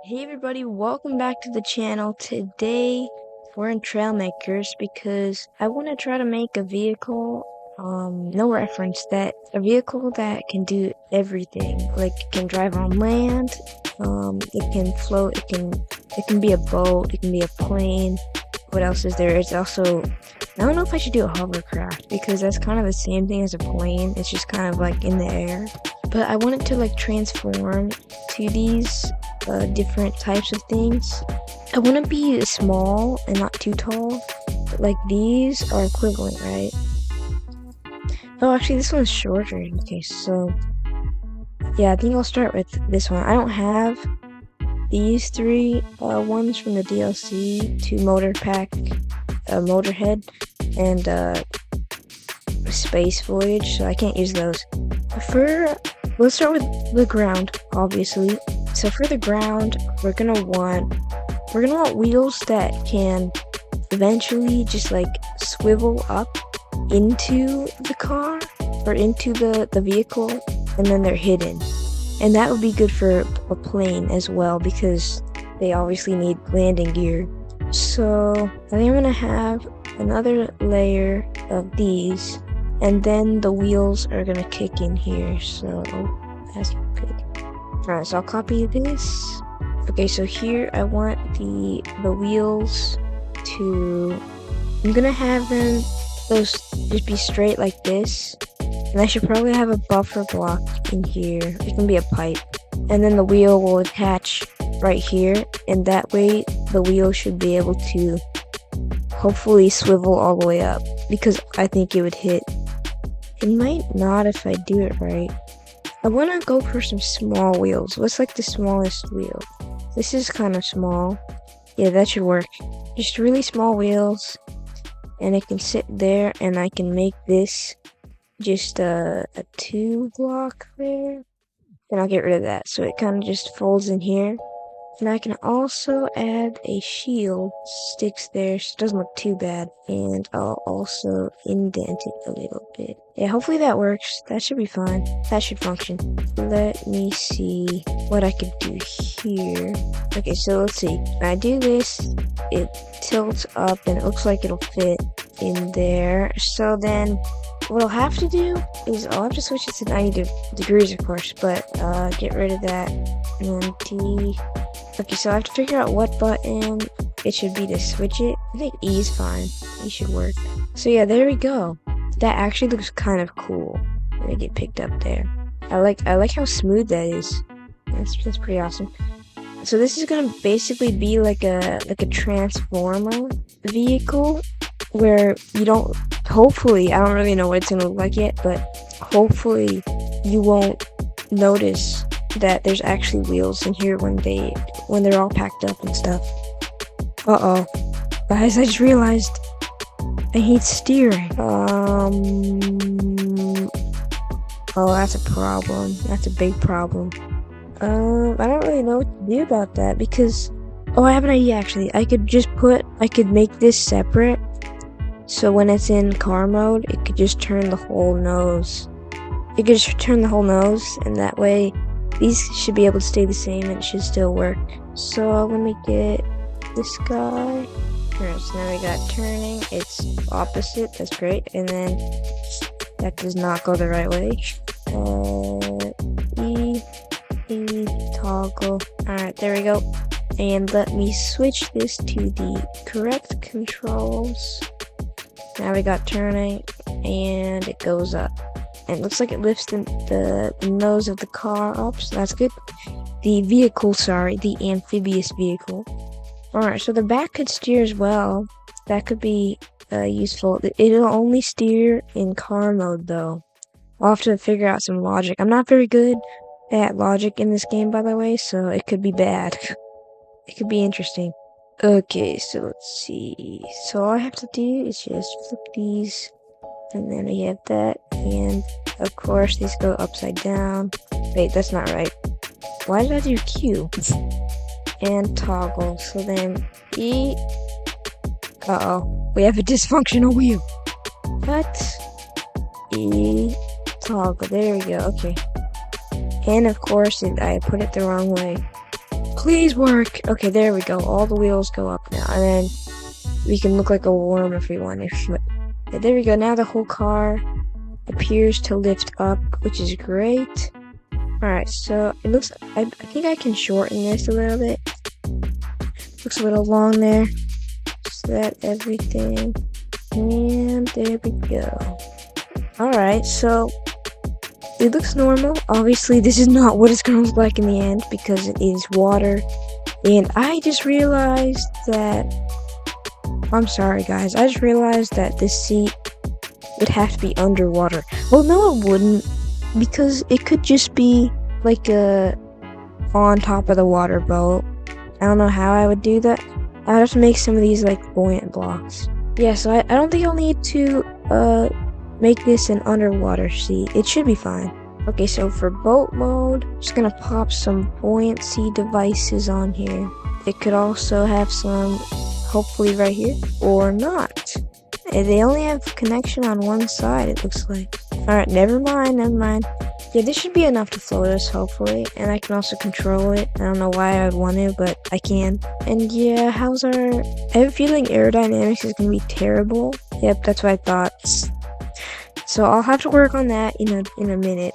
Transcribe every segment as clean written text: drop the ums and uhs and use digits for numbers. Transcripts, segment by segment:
Hey everybody, welcome back to the channel. Today we're in Trailmakers because I want to try to make a vehicle, no reference, that a vehicle that can do everything. Like it can drive on land, it can float, it can be a boat, it can be a plane. What else is there? It's also, I don't know if I should do a hovercraft because that's kind of the same thing as a plane. It's just kind of like in the air. But I want it to like transform to these different types of things. I want to be small and not too tall, but like these are equivalent, right? Oh, actually this one's shorter. Okay, so yeah, I think I'll start with this one. I don't have these three ones from the DLC to Motor Pack, Motorhead, and Space Voyage, so I can't use those. Let's start with the ground, obviously. So for the ground, we're gonna want wheels that can eventually just like swivel up into the car or into the vehicle, and then they're hidden. And that would be good for a plane as well because they obviously need landing gear. So I think I'm gonna have another layer of these, and then the wheels are gonna kick in here. So that's good. Alright, so I'll copy this. Okay, so here I want the wheels to, I'm gonna have them, those just be straight like this. And I should probably have a buffer block in here. It can be a pipe. And then the wheel will attach right here. And that way the wheel should be able to hopefully swivel all the way up. Because I think it would hit. It might not if I do it right. I want to go for some small wheels. What's like the smallest wheel? This is kind of small. Yeah, that should work. Just really small wheels. And it can sit there, and I can make this just a 2 block there. And I'll get rid of that. So it kind of just folds in here. And I can also add a shield, sticks there, so it doesn't look too bad. And I'll also indent it a little bit. Yeah, hopefully that works. That should be fine. That should function. Let me see what I could do here. Okay, so let's see. When I do this, it tilts up and it looks like it'll fit in there. So then what I'll have to do is I'll have to switch it to 90 degrees, of course, but get rid of that. And then Okay, so I have to figure out what button it should be to switch it. I think E is fine. E should work. So yeah, there we go. That actually looks kind of cool. Let me get picked up there. I like how smooth that is. That's pretty awesome. So this is gonna basically be like a transformer vehicle where you don't, hopefully, I don't really know what it's gonna look like yet, but hopefully you won't notice that there's actually wheels in here when they're all packed up and stuff. Uh-oh. Guys, I just realized I hate steering. Oh, that's a problem. That's a big problem. I don't really know what to do about that because, oh, I have an idea actually. I could make this separate, so when it's in car mode, it could just turn the whole nose. It could just turn the whole nose, and that way these should be able to stay the same and it should still work. So let me get this guy. Alright, so now we got turning. It's opposite. That's great. And then that does not go the right way. E, toggle. Alright, there we go. And let me switch this to the correct controls. Now we got turning and it goes up. And it looks like it lifts the nose of the car up, so that's good. The amphibious vehicle. Alright, so the back could steer as well. That could be useful. It'll only steer in car mode, though. I'll have to figure out some logic. I'm not very good at logic in this game, by the way, so it could be bad. It could be interesting. Okay, so let's see. So all I have to do is just flip these. And then we have that, and of course these go upside down. Wait, that's not right. Why did I do Q? And toggle. So then E. Uh-oh, we have a dysfunctional wheel. What? E, toggle. There we go. Okay. And of course, I put it the wrong way. Please work. Okay, there we go. All the wheels go up now, and then we can look like a worm if we want to. There we go. Now the whole car appears to lift up, which is great. Alright, so it looks, I think I can shorten this a little bit. Looks a little long there. Set everything. And there we go. Alright, so it looks normal. Obviously, this is not what it's going to look like in the end because it is water. And I just realized that, I'm sorry guys, I just realized that this seat would have to be underwater. Well, no it wouldn't, because it could just be like on top of the water boat. I don't know how I would do that. I would have to make some of these like buoyant blocks. Yeah, so I don't think I'll need to make this an underwater seat. It should be fine. Okay, so for boat mode, I'm just gonna pop some buoyancy devices on here. It could also have some, hopefully right here, or not. They only have connection on one side, it looks like. Alright, never mind. Yeah, this should be enough to float us, hopefully. And I can also control it. I don't know why I would want to, but I can. And yeah, I have a feeling aerodynamics is going to be terrible. Yep, that's what I thought. So I'll have to work on that in a minute.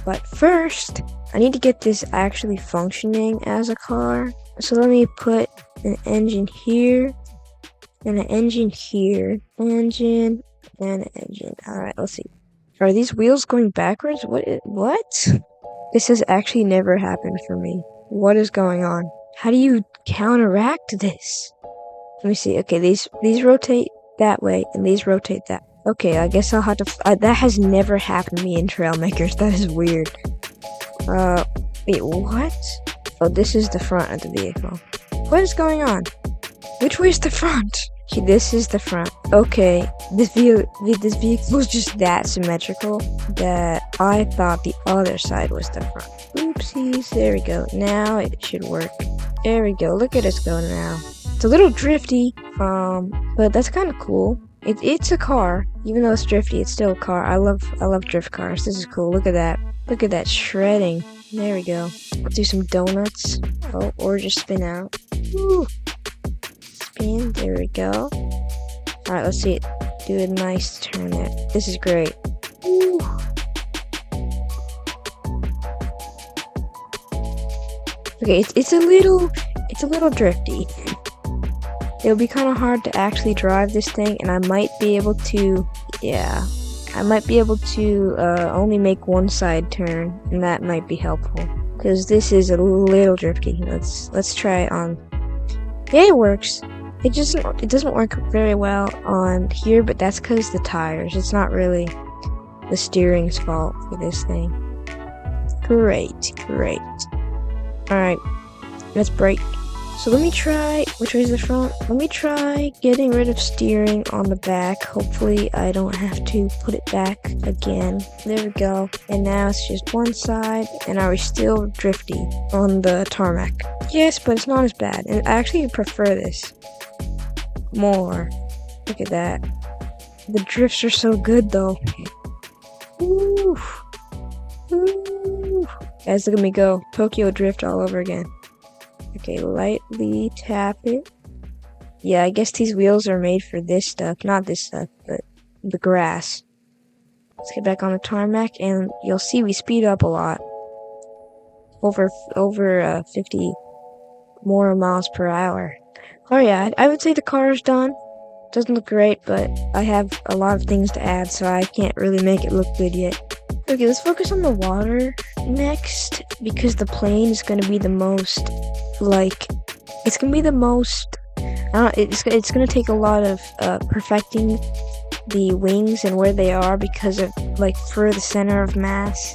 But first, I need to get this actually functioning as a car. So let me put an engine here. And an engine here. Engine. And an engine. Alright, let's see. Are these wheels going backwards? What? This has actually never happened for me. What is going on? How do you counteract this? Let me see. Okay, these rotate that way, and these rotate that. Okay, I guess I'll have to... that has never happened to me in Trailmakers. That is weird. Wait, what? Oh, this is the front of the vehicle. What is going on? Which way is the front? Okay, this is the front. Okay, this vehicle is just that symmetrical that I thought the other side was the front. Oopsies, there we go. Now it should work. There we go. Look at us go now. It's a little drifty, but that's kind of cool. It's a car, even though it's drifty. It's still a car. I love drift cars. This is cool. Look at that. Look at that shredding. There we go. Let's do some donuts. Oh, or just spin out. Woo. Spin. There we go. Alright, let's see it. Do a nice turn there. This is great. Woo. Okay, it's a little drifty. It'll be kind of hard to actually drive this thing, and I might be able to, only make one side turn, and that might be helpful. Because this is a little drifty. Let's try it on. Yeah, it works. It doesn't work very well on here, but that's because the tires. It's not really the steering's fault for this thing. Great. Alright, let's brake. So let me try, which way is the front? Let me try getting rid of steering on the back. Hopefully I don't have to put it back again. There we go. And now it's just one side. And are we still drifty on the tarmac? Yes, but it's not as bad. And I actually prefer this more. Look at that. The drifts are so good though. Woo. Woo. Guys, look at me go. Tokyo drift all over again. Okay, lightly tap it. Yeah, I guess these wheels are made for this stuff. Not this stuff, but the grass. Let's get back on the tarmac, and you'll see we speed up a lot. Over 50 more miles per hour. Oh yeah, I would say the car is done. Doesn't look great, but I have a lot of things to add, so I can't really make it look good yet. Okay, let's focus on the water next, because the plane is going to be the most, it's going to be the most, it's going to take a lot of perfecting the wings and where they are because of, for the center of mass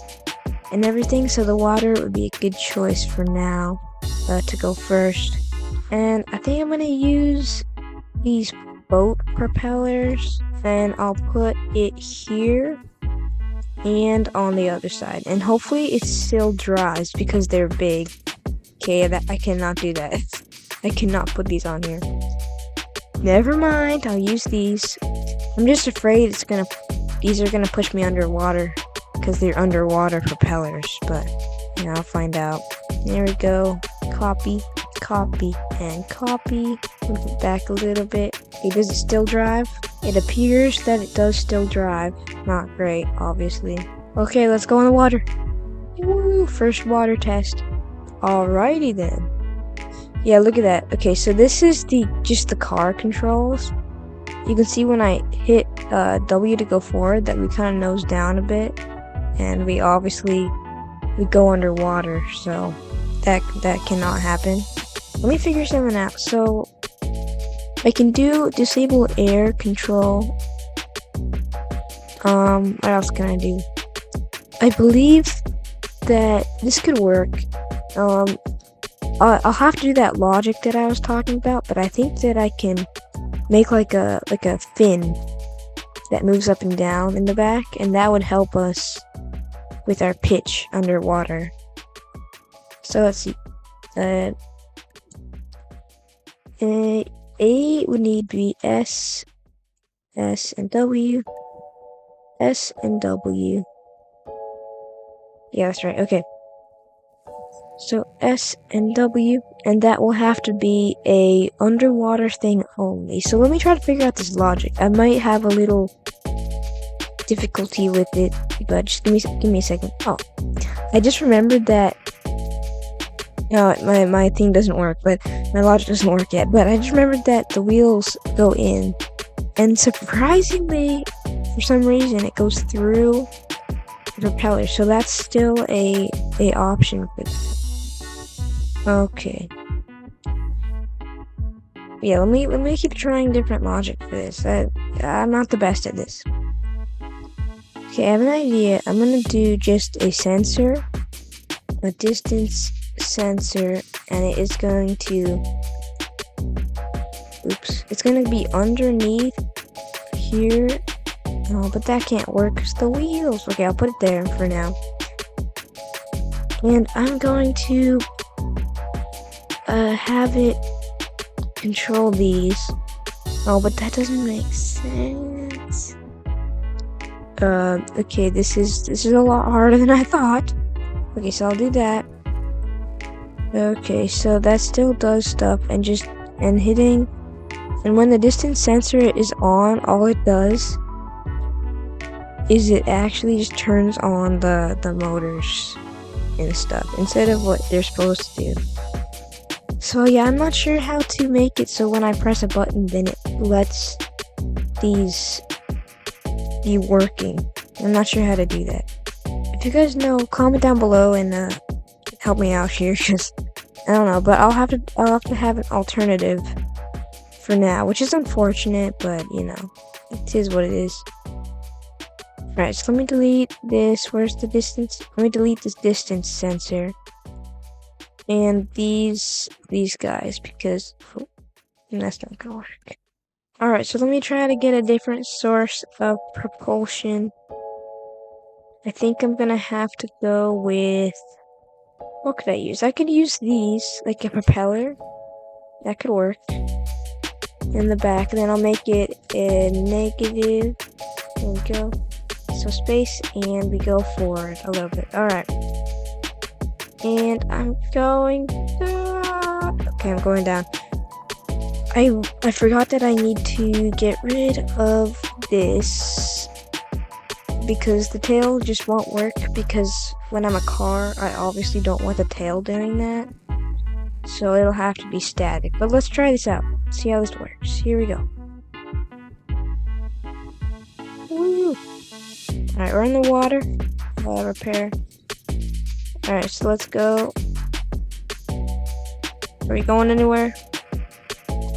and everything, so the water would be a good choice for now to go first. And I think I'm going to use these boat propellers, and I'll put it here and on the other side, and hopefully it still dries because they're big. Okay, I cannot do that. I cannot put these on here. Never mind, I'll use these. I'm just afraid these are gonna push me underwater because they're underwater propellers, but I'll find out. There we go. Copy. copy, and copy. Move it back a little bit. Okay, does it still drive? It appears that it does still drive. Not great, obviously. Okay, let's go in the water. Woo, first water test. Alrighty then. Yeah, look at that. Okay, so this is just the car controls. You can see when I hit W to go forward that we kind of nose down a bit, and we go underwater, so that cannot happen. Let me figure something out. So I can do disable air control. What else can I do? I believe that this could work. I'll have to do that logic that I was talking about, but I think that I can make like a fin that moves up and down in the back, and that would help us with our pitch underwater. So let's see. A would need to be S, and W, S and W. Yeah, that's right. Okay. So S and W, and that will have to be a underwater thing only. So let me try to figure out this logic. I might have a little difficulty with it, but just give me a second. Oh, I just remembered that. No, my thing doesn't work, but my logic doesn't work yet. But I just remembered that the wheels go in, and surprisingly, for some reason, it goes through the propeller. So that's still a option for that. Okay. Yeah, let me keep trying different logic for this. I'm not the best at this. Okay, I have an idea. I'm gonna do just a sensor, a distance sensor, and it is going to, it's gonna be underneath here. Oh, but that can't work because the wheels. Okay, I'll put it there for now. And I'm going to have it control these. Oh, but that doesn't make sense. Okay, this is a lot harder than I thought. Okay, so I'll do that. Okay, so that still does stuff, and when the distance sensor is on, all it does is it actually just turns on the motors and stuff instead of what they're supposed to do. So yeah, I'm not sure how to make it so when I press a button, then it lets these be working. I'm not sure how to do that. If you guys know, comment down below and help me out here, because I don't know. But I'll have to have an alternative for now, which is unfortunate, but you know, it is what it is. Alright, so let me delete this. Where's the distance? Let me delete this distance sensor. And these guys, because that's not gonna work. Alright, so let me try to get a different source of propulsion. I think I'm gonna have to go with, what could I use? I could use these, like a propeller. That could work. In the back, and then I'll make it a negative. There we go. So space, and we go forward a little bit. Alright. And I'm going down. Okay, I'm going down. I forgot that I need to get rid of this because the tail just won't work, because when I'm a car, I obviously don't want the tail doing that. So it'll have to be static. But let's try this out. See how this works. Here we go. Woo! Alright, we're in the water. Repair. Alright, so let's go. Are we going anywhere?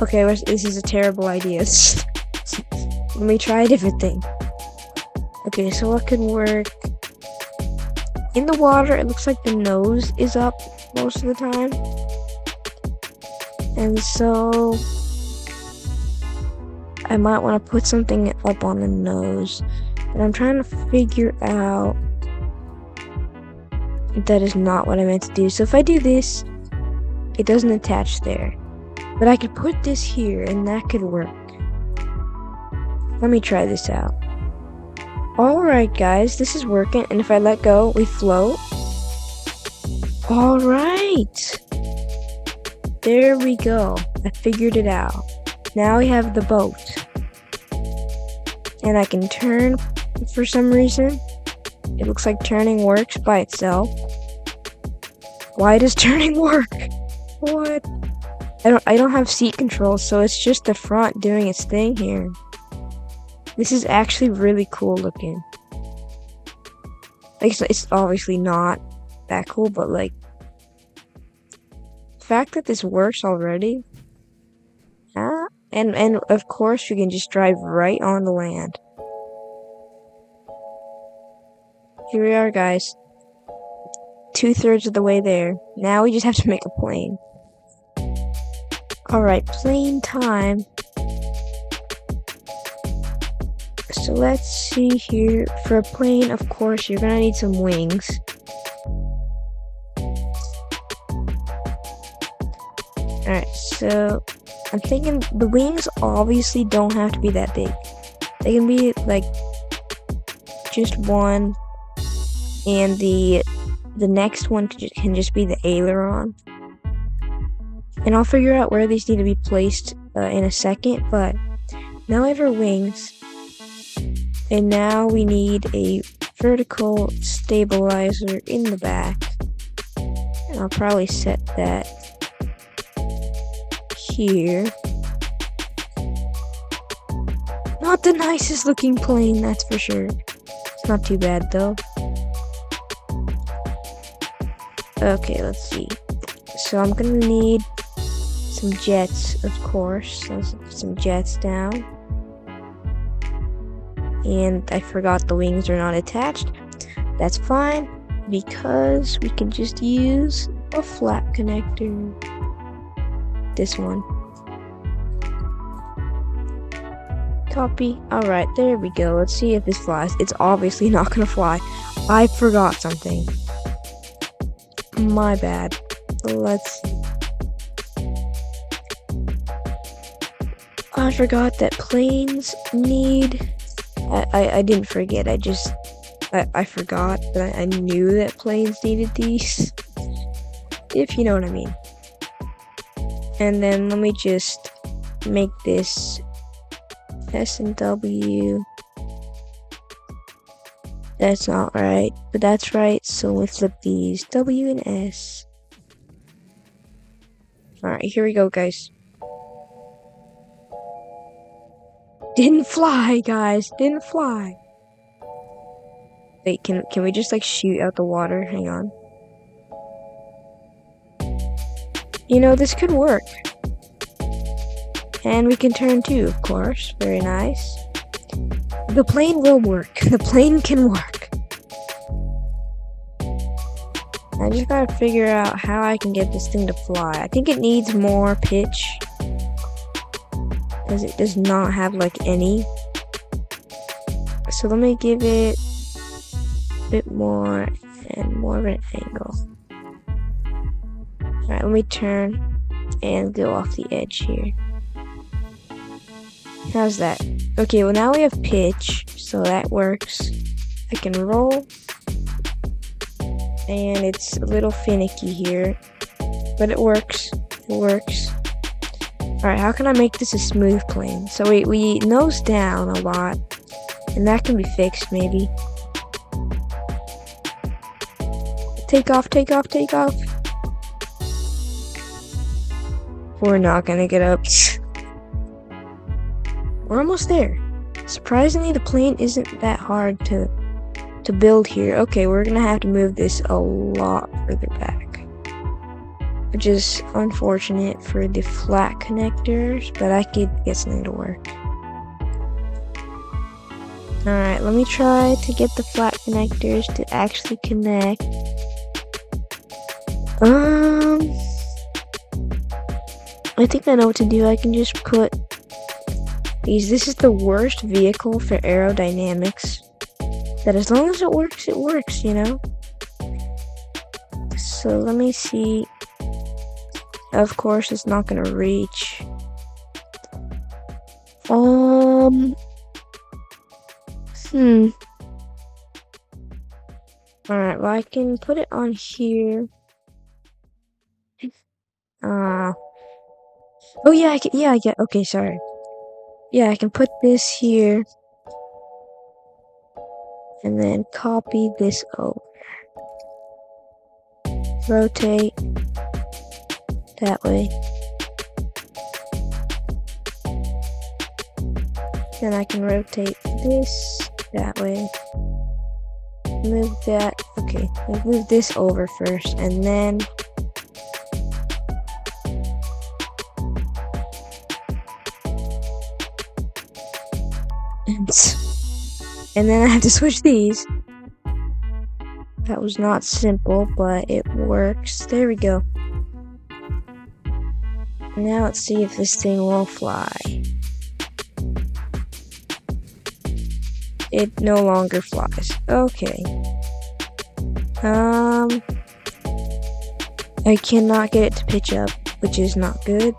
Okay, this is a terrible idea. Let me try a different thing. Okay, so what could work? In the water, it looks like the nose is up most of the time. And so I might want to put something up on the nose. But I'm trying to figure out that is not what I meant to do. So if I do this, it doesn't attach there. But I could put this here, and that could work. Let me try this out. Alright guys, this is working, and if I let go, we float. Alright! there we go. I figured it out. Now we have the boat. And I can turn for some reason. It looks like turning works by itself. Why does turning work? What? I don't have seat controls, so it's just the front doing its thing here. This is actually really cool looking. Like, it's obviously not that cool, but like, the fact that this works already. And of course you can just drive right on the land. Here we are, guys. 2/3 of the way there. Now we just have to make a plane. Alright, plane time. So let's see here. For a plane, of course, you're gonna need some wings. Alright, so I'm thinking the wings obviously don't have to be that big. They can be like just one, and the next one can just be the aileron. And I'll figure out where these need to be placed in a second, but now we have our wings. And now we need a vertical stabilizer in the back. And I'll probably set that here. Not the nicest looking plane, that's for sure. It's not too bad though. Okay, let's see. So I'm gonna need some jets, of course. So some jets down. And I forgot the wings are not attached. That's fine, because we can just use a flat connector. This one. Copy. Alright, there we go. Let's see if this flies. It's obviously not gonna fly. I forgot something. My bad. Let's see. I forgot that planes need... I didn't forget, I forgot, but I knew that planes needed these, if you know what I mean. And then let me just make this S and W. That's not right, but that's right, so let's flip these, W and S. Alright, here we go, guys. Didn't fly, guys. Didn't fly. Wait, can we just like shoot out the water? Hang on. You know, this could work. And we can turn too, of course. Very nice. The plane will work. The plane can work. I just gotta figure out how I can get this thing to fly. I think it needs more pitch. Because it does not have like any. So let me give it a bit more and more of an angle. Alright, let me turn and go off the edge here. How's that? Okay, well now we have pitch, so that works. I can roll. And it's a little finicky here, but it works. It works. Alright, how can I make this a smooth plane? So we nose down a lot, and that can be fixed maybe. Take off, take off, take off. We're not gonna get up. We're almost there. Surprisingly, the plane isn't that hard to build here. Okay, we're gonna have to move this a lot further back, which is unfortunate for the flat connectors, but I could get something to work. Alright, let me try to get the flat connectors to actually connect. I think I know what to do. I can just put these. This is the worst vehicle for aerodynamics. That as long as it works, you know? So let me see. Of course, it's not gonna reach. Alright, well, I can put it on here. Oh yeah, I get. Okay, sorry. Yeah, I can put this here, and then copy this over. Rotate that way. Then I can rotate this that way. Move that. Okay, let's move this over first, and then and then I have to switch these. That was not simple, but it works. There we go. Now let's see if this thing will fly. It no longer flies. Okay. I cannot get it to pitch up, which is not good.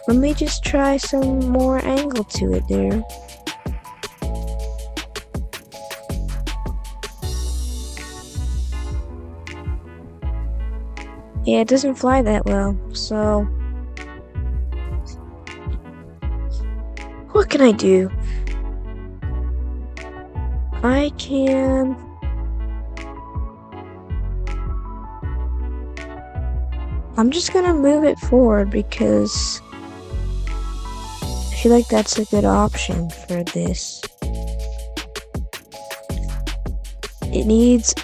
Let me just try some more angle to it there. Yeah, it doesn't fly that well, so what can I do? I'm just gonna move it forward because I feel like that's a good option for this. It needs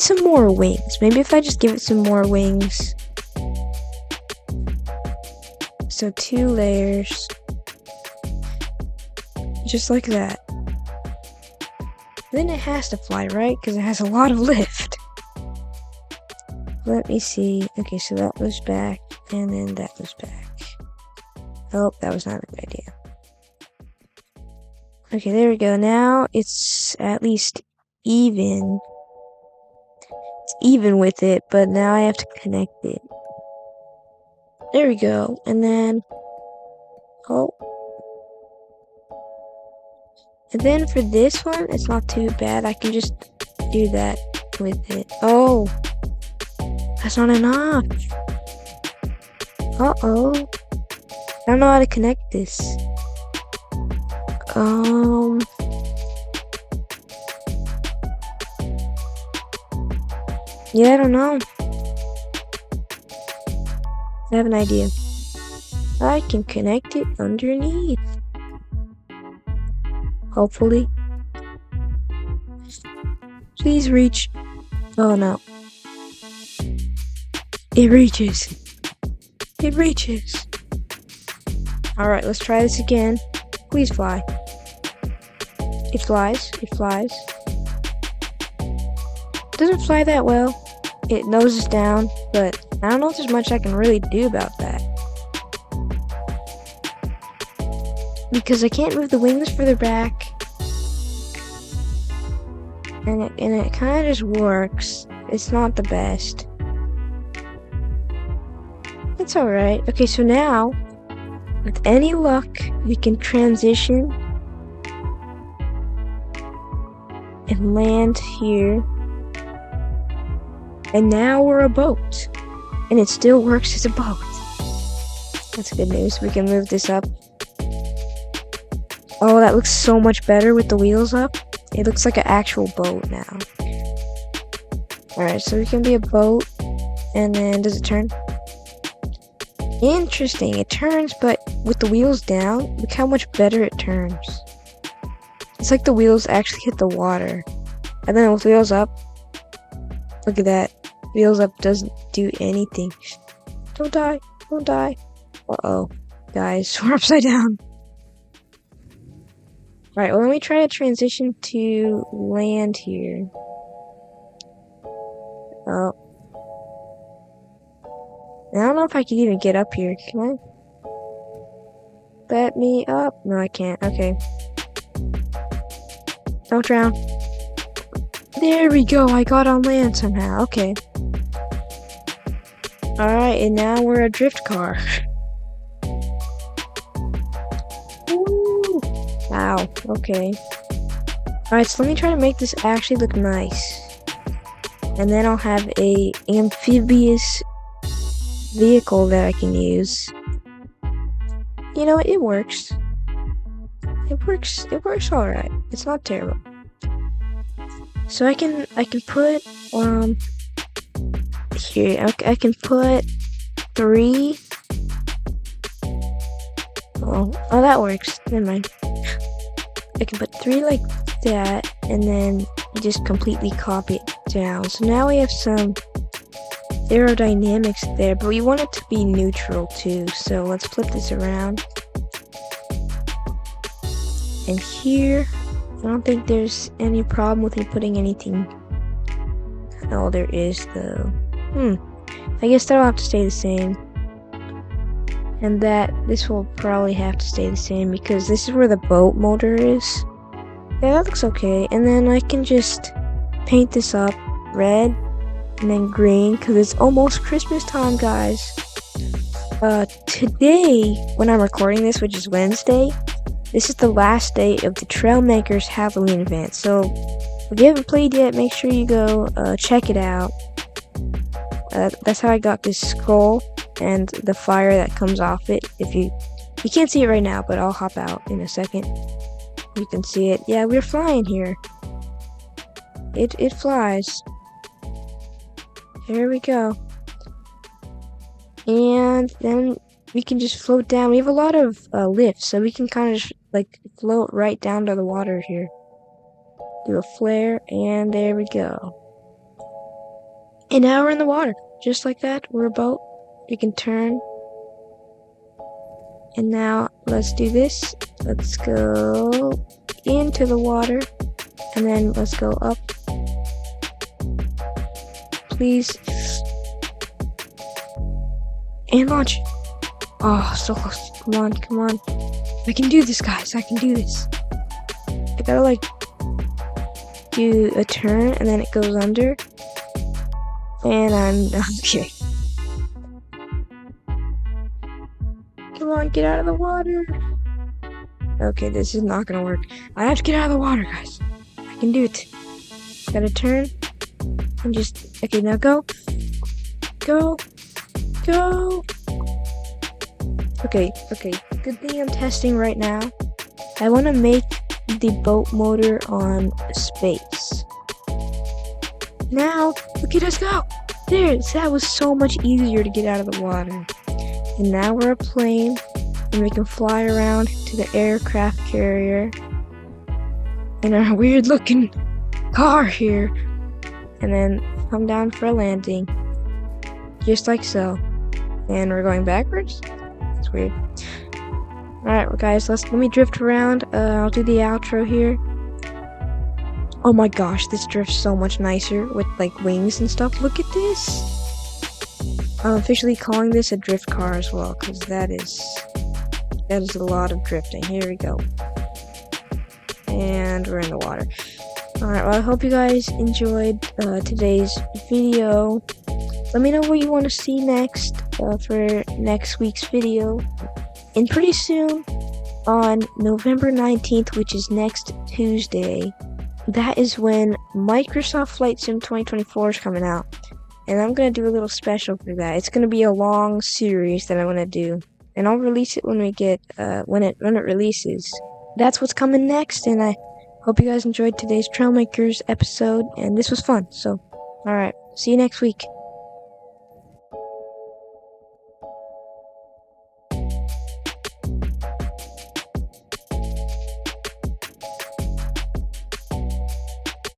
some more wings. Maybe if I just give it some more wings. So 2 layers. Just like that. Then it has to fly, right? Because it has a lot of lift. Let me see. Okay, so that goes back, and then that goes back. Oh, that was not a good idea. Okay, there we go. Now it's at least even. It's even with it, but now I have to connect it. There we go. And then, and then for this one, it's not too bad. I can just do that with it. Oh, that's not enough. Uh-oh. I don't know how to connect this. Yeah, I don't know. I have an idea. I can connect it underneath. Hopefully. Please reach. Oh no. It reaches. It reaches. Alright, let's try this again. Please fly. It flies. It flies. It doesn't fly that well. It noses down, but I don't know if there's much I can really do about that. Because I can't move the wings further back. And it kind of just works. It's not the best. It's alright. Okay, so now, with any luck, we can transition and land here. And now we're a boat. And it still works as a boat. That's good news. We can move this up. Oh, that looks so much better with the wheels up. It looks like an actual boat now. Alright, so we can be a boat. And then, does it turn? Interesting, it turns, but with the wheels down, look how much better it turns. It's like the wheels actually hit the water. And then with wheels up, look at that. Wheels up doesn't do anything. Don't die, don't die. Uh-oh, guys, we're upside down. Alright, well, let me try to transition to land here. Oh. I don't know if I can even get up here. Can I? Let me up. No, I can't. Okay. Don't drown. There we go. I got on land somehow. Okay. Alright, and now we're a drift car. Woo! Wow. Okay. Alright, so let me try to make this actually look nice. and then I'll have a amphibious vehicle that I can use. You know, it works. It works alright. It's not terrible. So I can put here, I can put 3. Oh, that works. Never mind. I can put 3 like that, and then you just completely copy it down. So now we have some aerodynamics there, but we want it to be neutral too. So let's flip this around. And here, I don't think there's any problem with me putting anything. Oh, there is though. I guess that'll have to stay the same. And this will probably have to stay the same because this is where the boat motor is. Yeah, that looks okay. And then I can just paint this up red and then green because it's almost Christmas time, guys. Today, when I'm recording this, which is Wednesday, this is the last day of the Trailmakers Halloween event. So if you haven't played yet, make sure you go check it out. That's how I got this skull and the fire that comes off it. If you can't see it right now, but I'll hop out in a second. You can see it. Yeah, we're flying here. It flies. Here we go. And then we can just float down. We have a lot of lifts, so we can kind of like float right down to the water here. Do a flare, and there we go. And now we're in the water. Just like that, we're a boat. We can turn. And now let's do this. Let's go into the water. And then let's go up. Please. And launch. Oh, so close. Come on, come on. I can do this, guys. I can do this. I gotta like do a turn and then it goes under. And I'm okay. Come on, get out of the water. Okay, this is not gonna work. I have to get out of the water, guys. I can do it. Gotta turn. And just, okay, now go. Go. Go. Okay. Good thing I'm testing right now. I want to make the boat motor on space. Now, look at us go. There, that was so much easier to get out of the water. And now we're a plane, and we can fly around to the aircraft carrier in our weird looking car here. And then come down for a landing. Just like so. And we're going backwards? That's weird. Alright, well guys, let me drift around. I'll do the outro here. Oh my gosh, this drifts so much nicer with like wings and stuff. Look at this. I'm officially calling this a drift car as well, because that is a lot of drifting. Here we go. And we're in the water. Alright, well I hope you guys enjoyed today's video. Let me know what you want to see next for next week's video. And pretty soon, on November 19th, which is next Tuesday, that is when Microsoft Flight Sim 2024 is coming out. And I'm going to do a little special for that. It's going to be a long series that I'm going to do. And I'll release it when we get, when it releases. That's what's coming next, and I hope you guys enjoyed today's Trailmakers episode, and this was fun. So, alright, see you next week.